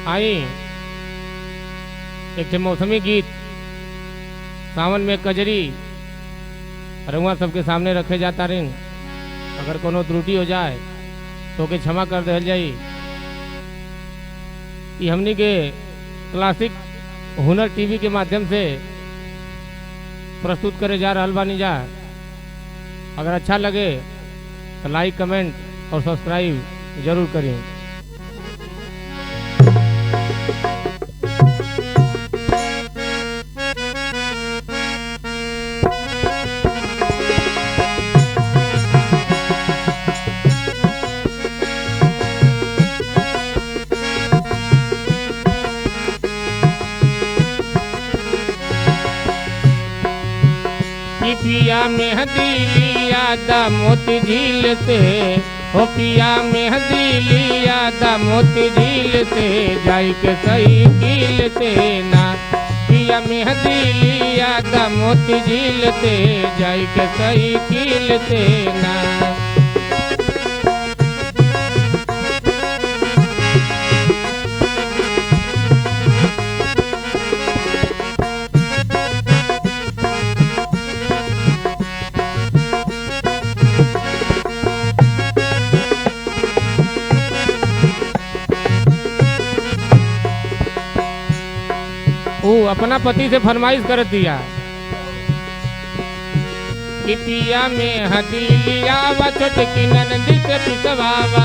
आई एक मौसमी गीत सावन में कजरी रउआ सबके सामने रखे जाता रही। अगर कोनो त्रुटि हो जाए तो के क्षमा कर दिया जाई। ये हमनी के क्लासिक हुनर टीवी के माध्यम से प्रस्तुत करे जा रहल बानी जा। अगर अच्छा लगे तो लाइक कमेंट और सब्सक्राइब जरूर करें। पिया मेहंदी लिया दा मोती झील से, हो पिया मेहंदी लिया दा मोती झील से, जाई के सही कील से ना। पिया मेहंदी लिया दा मोती झील से, जाई के सही कील से ना। वो अपना पति से फरमाइश कर दिया कि पिया में हदी लिया वा छोटकी ननदी से पिसवावा।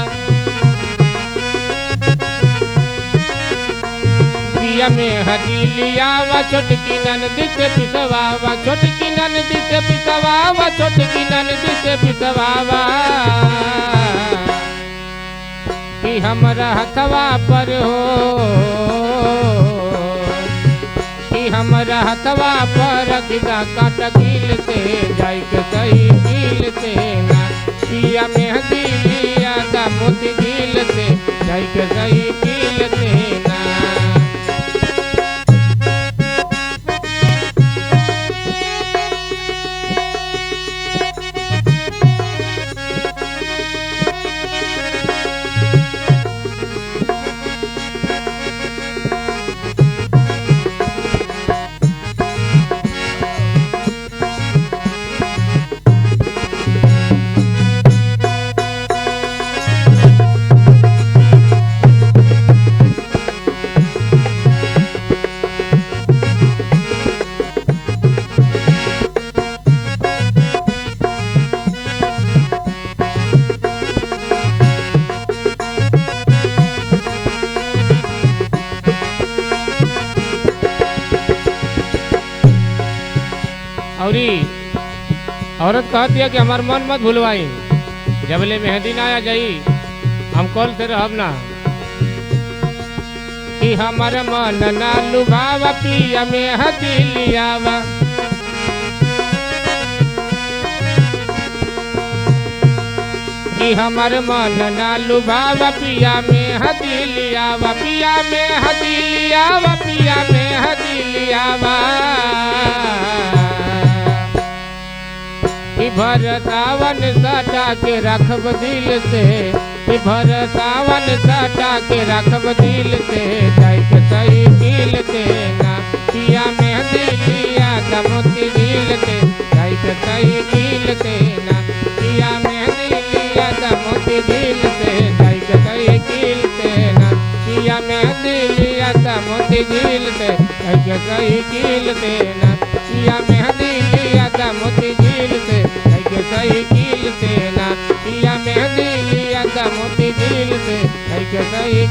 पिया में हदी लिया वा छोटकी ननदी से पिसवावा, छोटकी ननदी से पिसवावा, छोटकी ननदी से पिसवावा। कि हमरा हथवा पर हो, हमरा हथवा पर रखदा कांटा कील से, जाई के सही कील से ना। पिया मेहंदी लिया दा मोती झील से, जाई के सही कील से ना। औरत कहती है कि हमार मन मत भूलवाई, जबले मेहंदी ना आ जाई हम कॉल से रहब ना। कि हमार मन ना लुभावा, पिया मेहंदी लियावा। कि हमार मन ना लुभावा, पिया मेहंदी लियावा, पिया मेहंदी लियावा, पिया मेहंदी लियावा। भर सावन सटा के रखब दिल से, भर सावन सटा के रखब दिल से, जाई के सही कील से ना। पिया मेहंदी लिया दा मोती झील से, जाई के सही कील से ना। पिया मेहंदी लिया दा मोती झील से, जाई के सही कील से ना। पिया मेहंदी लिया दा मोती झील से, जाई के सही कील से ना। पिया मेहंदी लिया दा मोती झील से, सही कील से ना। पिया मेहंदी लिया दा मोती झील से, सही